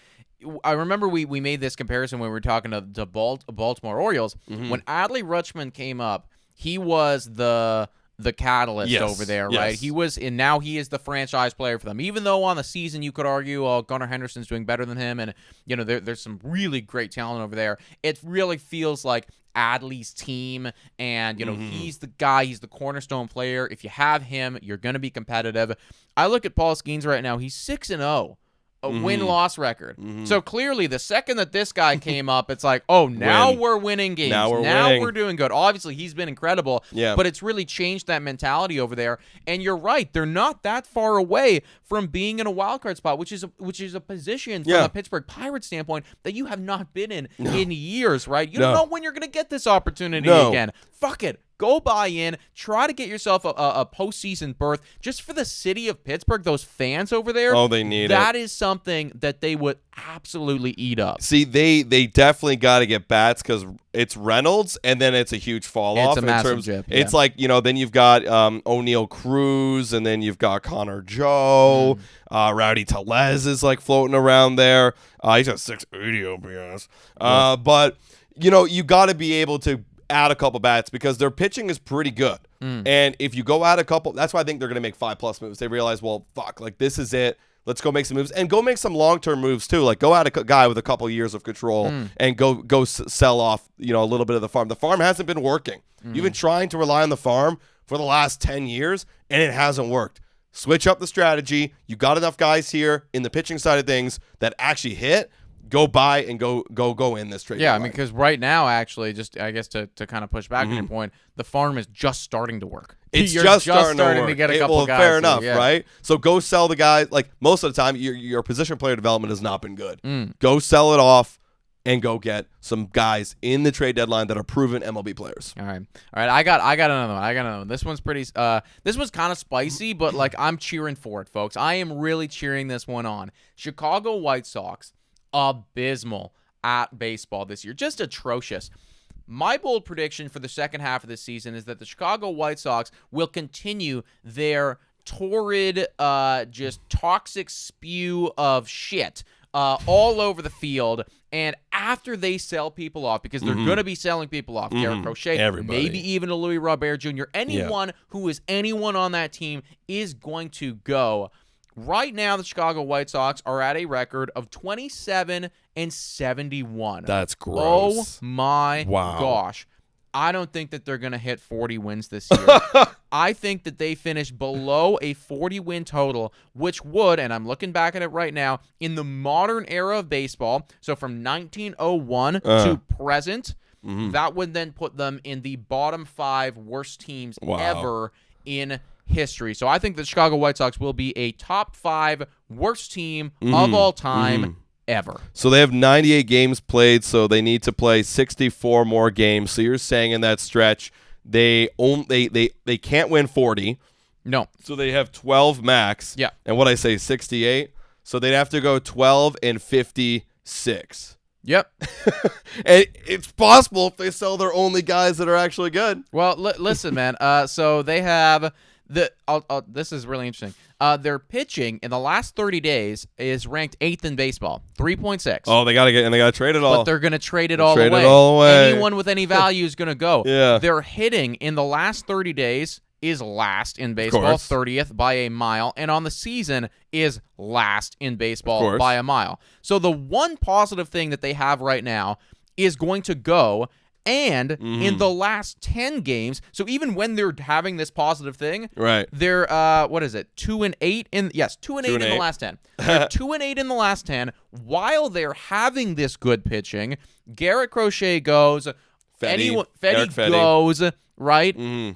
I remember we made this comparison when we were talking to the Baltimore Orioles. When Adley Rutschman came up, he was the catalyst over there, right? He was, and now he is the franchise player for them. Even though on the season you could argue, oh, Gunnar Henderson's doing better than him, and there's some really great talent over there. It really feels like Adley's team, and he's the guy, he's the cornerstone player. If you have him, you're going to be competitive. I look at Paul Skenes right now; he's 6-0. A win-loss record. So clearly, the second that this guy came up, it's like, oh, now we're winning games. Now we're doing good. Obviously, he's been incredible, but it's really changed that mentality over there. And you're right, they're not that far away from being in a wild card spot, which is a position from a Pittsburgh Pirates standpoint that you have not been in years, right? You don't know when you're going to get this opportunity again. Fuck it. Go buy in. Try to get yourself a postseason berth just for the city of Pittsburgh. Those fans over there. Oh, they need it. That is something that they would absolutely eat up. See, they definitely got to get bats because it's Reynolds, and then it's a huge fall off. It's a massive jip. Yeah. It's like, then you've got O'Neal Cruz, and then you've got Connor Joe. Rowdy Tellez is like floating around there. He's got 680 OPS. But, you got to be able to add a couple bats because their pitching is pretty good. And if you go add a couple, that's why I think they're going to make 5+ moves. They realize, well, fuck, like this is it. Let's go make some moves and go make some long-term moves too. Like go add a guy with a couple years of control and go sell off, a little bit of the farm. The farm hasn't been working. You've been trying to rely on the farm for the last 10 years and it hasn't worked. Switch up the strategy. You got enough guys here in the pitching side of things that actually hit. Go buy and go in this trade. Yeah, I mean, because right now, actually, just I guess to kind of push back on your point, the farm is just starting to work. It's just starting to get a couple guys. Fair enough, yeah. Right? So go sell the guys. Like most of the time, your position player development has not been good. Go sell it off and go get some guys in the trade deadline that are proven MLB players. All right. I got another one. This one's pretty. This one's kind of spicy, but like I'm cheering for it, folks. I am really cheering this one on. Chicago White Sox. Abysmal at baseball this year. Just atrocious. My bold prediction for the second half of the season is that the Chicago White Sox will continue their torrid, just toxic spew of shit all over the field. And after they sell people off, because they're going to be selling people off, Garrett Crochet, Everybody. maybe even a Louis Robert Jr., anyone who is anyone on that team is going to go. Right now, the Chicago White Sox are at a record of 27-71. That's gross. Oh my gosh. I don't think that they're going to hit 40 wins this year. I think that they finish below a 40-win total, which would, and I'm looking back at it right now, in the modern era of baseball, so from 1901 to present, that would then put them in the bottom 5 worst teams ever in history. So I think the Chicago White Sox will be a top 5 worst team of all time ever. So they have 98 games played, so they need to play 64 more games. So you're saying in that stretch they can't win 40. No. So they have 12 max. Yeah. And what I say, 68. So they'd have to go 12-56. Yep. And it's possible if they sell their only guys that are actually good. Well, listen, man. So they have this is really interesting. Their pitching in the last 30 days is ranked 8th in baseball, 3.6. Oh, they gotta trade it all. But they're gonna trade it all Trade away. it all away. Anyone with any value is gonna go. Yeah. Their hitting in the last 30 days is last in baseball, 30th by a mile, and on the season is last in baseball by a mile. So the one positive thing that they have right now is going to go. And in the last 10 games, so even when they're having this positive thing, they're 2-8 in 2-8 in the last 10. They're 2-8 in the last 10 while they're having this good pitching. Garrett Crochet goes, Fetty goes, right?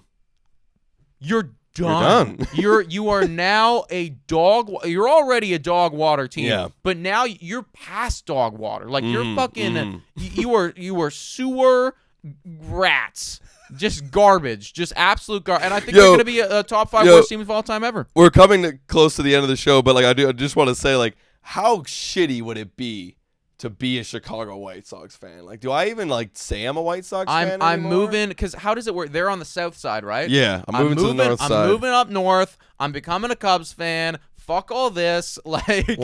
You're done. You are now a dog. You're already a dog water team, but now you're past dog water. Like you're fucking. You are sewer rats. Just garbage. Just absolute garbage. And I think they're going to be a top 5 worst team of all time ever. We're coming close to the end of the show, but like I just want to say, like, how shitty would it be to be a Chicago White Sox fan? Like, do I even say I'm a White Sox fan anymore? I'm moving, because how does it work? They're on the south side, right? Yeah, I'm moving to the north side. I'm moving up north. I'm becoming a Cubs fan. Fuck all this. Literally,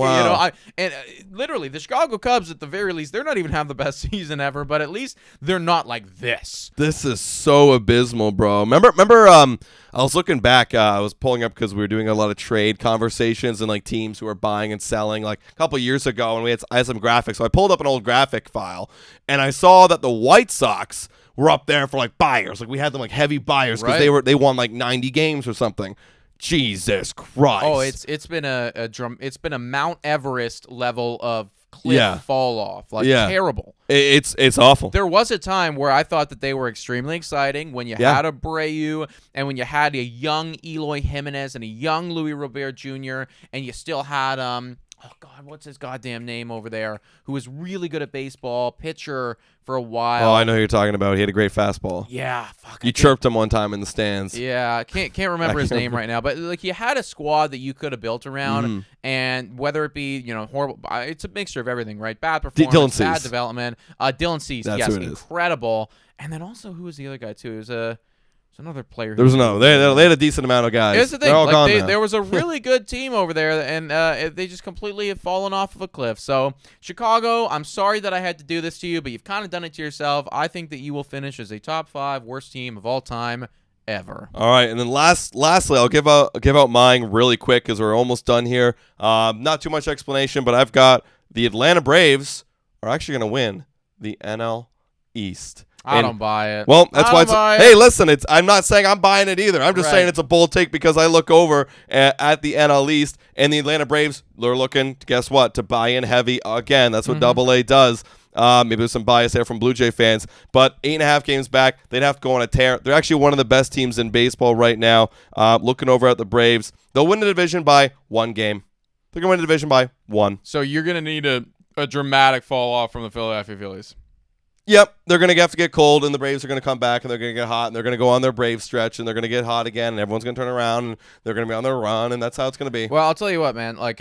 the Chicago Cubs, at the very least, they're not even having the best season ever, but at least they're not like this. This is so abysmal, bro. Remember, I was looking back, I was pulling up because we were doing a lot of trade conversations and like teams who are buying and selling like a couple years ago, and I had some graphics. So I pulled up an old graphic file, and I saw that the White Sox were up there for like buyers. Like we had them like heavy buyers because they won like 90 games or something. Jesus Christ! Oh, it's been a Mount Everest level of cliff fall off, terrible. It's awful. There was a time where I thought that they were extremely exciting when you had Abreu and when you had a young Eloy Jimenez and a young Louis Robert Jr. and you still had oh God, what's his goddamn name over there? Who was really good at baseball, pitcher for a while. Oh, I know who you're talking about. He had a great fastball. Yeah, fuck. You chirped him one time in the stands. Yeah, can't remember his name right now. But like, you had a squad that you could have built around, and whether it be horrible, it's a mixture of everything, right? Bad performance, bad development. Dylan Cease, yes, incredible. And then also, who was the other guy too? It was another player. There was they had a decent amount of guys. Here's the thing: they're all gone now. there was a really good team over there, and they just completely have fallen off of a cliff. So Chicago, I'm sorry that I had to do this to you, but you've kind of done it to yourself. I think that you will finish as a top 5 worst team of all time ever. All right, and then lastly, I'll give out mine really quick because we're almost done here. Not too much explanation, but I've got the Atlanta Braves are actually going to win the NL East. I don't buy it. Well, that's why hey, listen, I'm not saying I'm buying it either. I'm just saying it's a bold take because I look over at the NL East and the Atlanta Braves, they're looking, guess what, to buy in heavy again. That's what AA does. Maybe there's some bias there from Blue Jay fans, but 8.5 games back, they'd have to go on a tear. They're actually one of the best teams in baseball right now. Looking over at the Braves, they'll win the division by 1 game. They're going to win the division by 1. So you're going to need a dramatic fall off from the Philadelphia Phillies. Yep, they're going to have to get cold, and the Braves are going to come back, and they're going to get hot, and they're going to go on their Brave stretch, and they're going to get hot again, and everyone's going to turn around, and they're going to be on their run, and that's how it's going to be. Well, I'll tell you what, man. Like,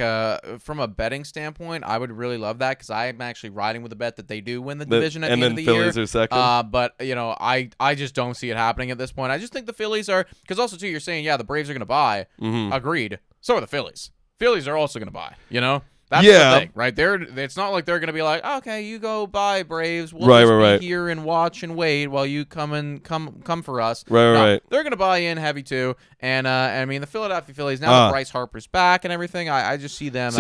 from a betting standpoint, I would really love that because I am actually riding with the bet that they do win the division at the end of the year. And then Phillies are second. But, I just don't see it happening at this point. I just think the Phillies are – because also, too, you're saying, the Braves are going to buy. Agreed. So are the Phillies. Phillies are also going to buy, That's Yeah. the thing, right? It's not like they're going to be like, okay, you go by Braves. We'll Right, just right, be here and watch and wait while you come for us. Right, No, right. They're going to buy in heavy too. And I mean, the Philadelphia Phillies, now that Bryce Harper's back and everything, I just see them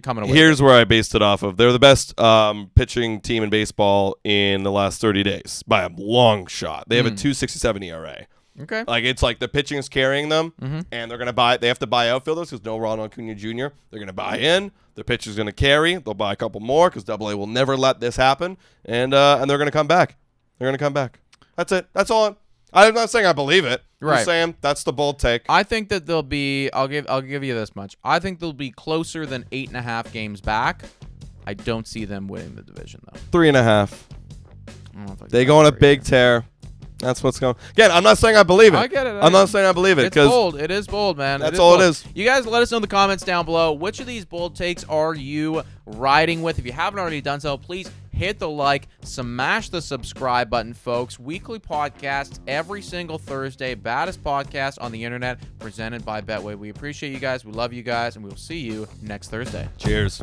coming away. Here's where I based it off of. They're the best pitching team in baseball in the last 30 days by a long shot. They have a 2.67 ERA. Okay. Like, it's like the pitching is carrying them, and they're going to buy. They have to buy outfielders because no Ronald Acuna Jr. They're going to buy in. The pitcher's going to carry. They'll buy a couple more because AA will never let this happen, and they're going to come back. They're going to come back. That's it. That's all. I'm not saying I believe it. Right. I'm saying that's the bold take. I think that they'll be. I'll give you this much. I think they'll be closer than 8.5 games back. I don't see them winning the division though. 3.5. They go on a big tear. That's what's going. Again, I'm not saying I believe it. I get it. I'm not saying I believe it. It's bold. It is bold, man. That's all it is. You guys let us know in the comments down below. Which of these bold takes are you riding with? If you haven't already done so, please hit the like, smash the subscribe button, folks. Weekly podcasts every single Thursday. Baddest podcast on the internet, presented by Betway. We appreciate you guys. We love you guys, and we will see you next Thursday. Cheers.